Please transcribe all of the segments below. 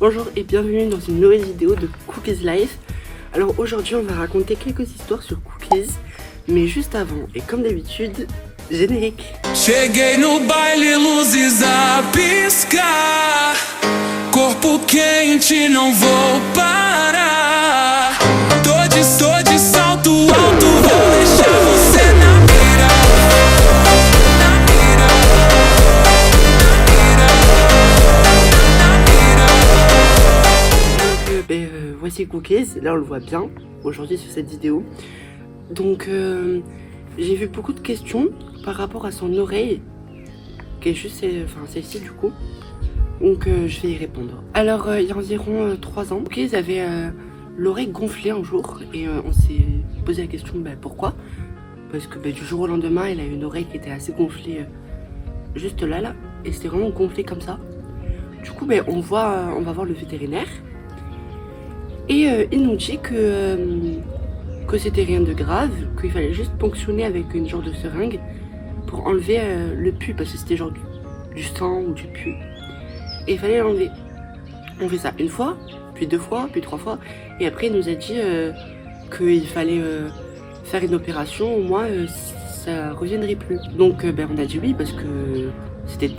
Bonjour et bienvenue dans une nouvelle vidéo de Cookies Life. Alors aujourd'hui on va raconter quelques histoires sur Cookies, mais juste avant, et comme d'habitude, générique. Cheguei no baile, luzes a piscar, corpo quente, não vou parar. Tô de salto alto, vou deixar você na mira, na mira, Donc voici Cookies, là on le voit bien aujourd'hui sur cette vidéo. Donc j'ai vu beaucoup de questions par rapport à son oreille, qui est juste celle-ci du coup. Donc je vais y répondre. Alors il y a environ 3 ans, Cookies avait l'oreille gonflée un jour et on s'est posé la question pourquoi. Parce que du jour au lendemain, elle a une oreille qui était assez gonflée juste là, et c'était vraiment gonflé comme ça. Du coup on va voir le vétérinaire et il nous dit que c'était rien de grave, qu'il fallait juste ponctionner avec une genre de seringue pour enlever le pus, parce que c'était genre du sang ou du pus, et il fallait l'enlever. On fait ça une fois, puis 2 fois, puis 3 fois, et après il nous a dit qu'il fallait faire une opération, au moins ça reviendrait plus. Donc on a dit oui, parce que c'était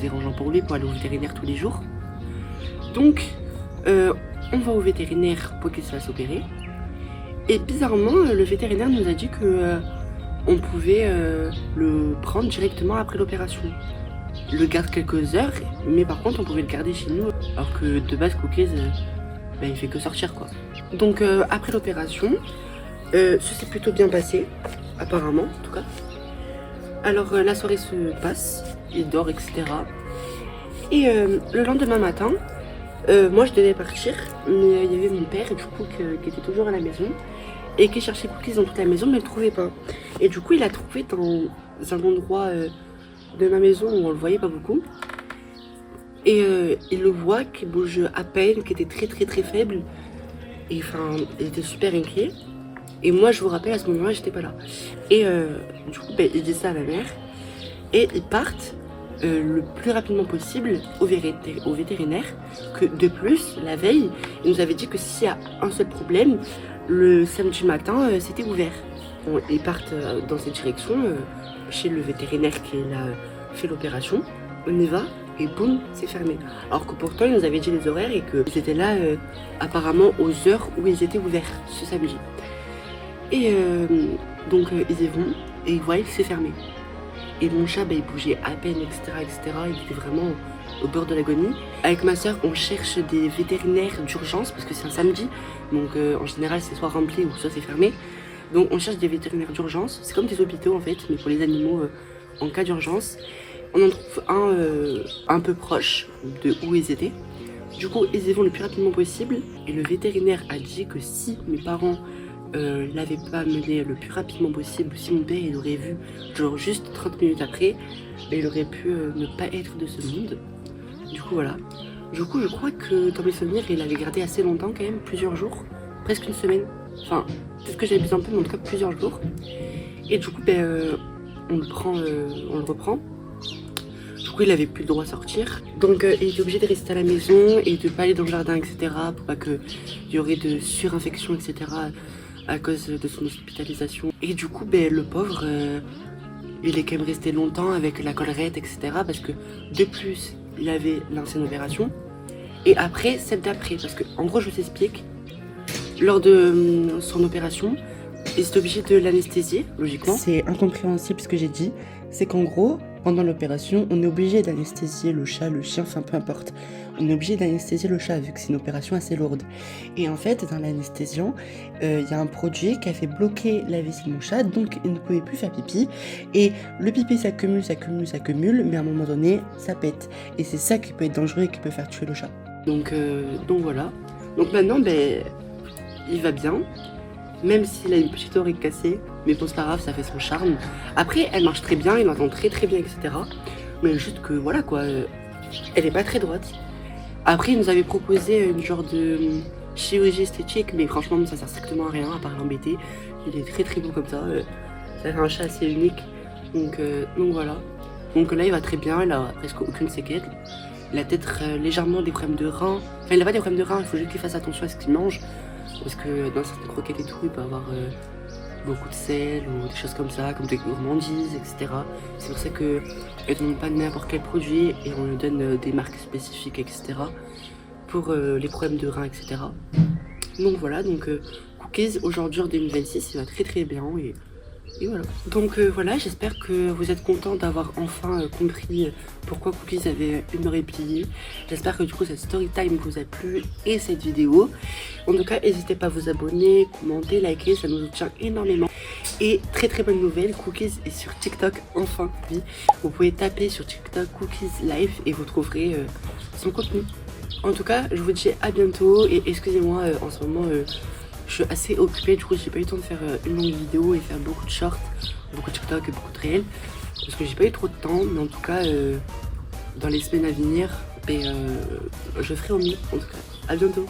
dérangeant pour lui pour aller au vétérinaire tous les jours. Donc on va au vétérinaire pour qu'il se fasse opérer. Et bizarrement, le vétérinaire nous a dit que on pouvait le prendre directement après l'opération. Le garde quelques heures, mais par contre on pouvait le garder chez nous, alors que de base Cookies, il fait que sortir quoi. Donc après l'opération, ça s'est plutôt bien passé, apparemment en tout cas. Alors la soirée se passe, il dort, etc. Et le lendemain matin, moi je devais partir, mais il y avait mon père du coup qui était toujours à la maison et qui cherchait Cookies dans toute la maison, mais il ne le trouvait pas. Et du coup il l'a trouvé dans un endroit de ma maison où on le voyait pas beaucoup. Et il le voit qui bouge à peine, qui était très faible. Et enfin, il était super inquiet. Et moi je vous rappelle, à ce moment-là j'étais pas là. Et du coup il dit ça à ma mère. Et ils partent le plus rapidement possible au vétérinaire. Que de plus, la veille, il nous avait dit que s'il y a un seul problème, le samedi matin c'était ouvert. Bon, ils partent dans cette direction, chez le vétérinaire qui a fait l'opération. On y va et boum, c'est fermé. Alors que pourtant il nous avait dit les horaires et qu'ils étaient là apparemment aux heures où ils étaient ouverts ce samedi. Et donc ils y vont et ils voient que c'est fermé. Et mon chat il bougeait à peine, etc. Il était vraiment au bord de l'agonie. Avec ma soeur on cherche des vétérinaires d'urgence parce que c'est un samedi. Donc en général c'est soit rempli ou soit c'est fermé. Donc on cherche des vétérinaires d'urgence. C'est comme des hôpitaux en fait, mais pour les animaux en cas d'urgence. On en trouve un peu proche de où ils étaient. Du coup ils y vont le plus rapidement possible. Et le vétérinaire a dit que si mes parents l'avait pas mené le plus rapidement possible, si mon père il aurait vu genre juste 30 minutes après, il aurait pu ne pas être de ce monde. Du coup voilà. Du coup je crois que dans mes souvenirs il l'avait gardé assez longtemps quand même, plusieurs jours, presque une semaine. Enfin peut-être que j'abuse un peu, mais en tout cas plusieurs jours. Et du coup on le reprend. Du coup il avait plus le droit à sortir. Donc il était obligé de rester à la maison et de pas aller dans le jardin, etc. Pour pas qu'il y aurait de surinfection, etc. à cause de son hospitalisation. Et du coup le pauvre il est quand même resté longtemps avec la collerette, etc. Parce que de plus il avait l'ancienne opération et après celle d'après, parce que en gros je vous explique, lors de son opération il s'est obligé de l'anesthésier logiquement. C'est incompréhensible ce que j'ai dit, c'est qu'en gros pendant l'opération on est obligé d'anesthésier le chat, le chien, enfin peu importe. On est obligé d'anesthésier le chat vu que c'est une opération assez lourde. Et en fait, dans l'anesthésion, il y a un produit qui a fait bloquer la vessie de mon chat, donc il ne pouvait plus faire pipi. Et le pipi s'accumule, mais à un moment donné, ça pète. Et c'est ça qui peut être dangereux et qui peut faire tuer le chat. Donc voilà. Donc maintenant, il va bien, même s'il a une petite oreille cassée. Mais bon, c'est pas grave, ça fait son charme. Après, elle marche très bien, il entend très bien, etc. Mais juste que voilà quoi, elle est pas très droite. Après, il nous avait proposé une genre de chirurgie esthétique, mais franchement, ça sert strictement à rien, à part l'embêter. Il est très beau comme ça. Ça fait un chat assez unique. Donc voilà. Donc là, il va très bien, il a presque aucune séquelle. Il a peut-être légèrement des problèmes de reins. Enfin, il n'a pas des problèmes de reins, il faut juste qu'il fasse attention à ce qu'il mange. Parce que dans certaines croquettes et tout, il peut avoir beaucoup de sel ou des choses comme ça, comme des gourmandises, etc. C'est pour ça que ne donne pas n'importe quel produit et on lui donne des marques spécifiques, etc. pour les problèmes de reins, etc. Donc voilà, donc Cookies aujourd'hui en 2026, il va très très bien et voilà. Donc voilà, j'espère que vous êtes contents d'avoir enfin compris pourquoi Cookies avait une oreille pliée. J'espère que du coup cette story time vous a plu et cette vidéo. En tout cas, n'hésitez pas à vous abonner, commenter, liker, ça nous soutient énormément. Et très très bonne nouvelle, Cookies est sur TikTok enfin. Oui, vous pouvez taper sur TikTok Cookies Live et vous trouverez son contenu. En tout cas, je vous dis à bientôt et excusez-moi, en ce moment je suis assez occupée, du coup j'ai pas eu le temps de faire une longue vidéo et faire beaucoup de shorts, beaucoup de TikTok et beaucoup de réels parce que j'ai pas eu trop de temps, mais en tout cas dans les semaines à venir, je ferai au mieux en tout cas. À bientôt.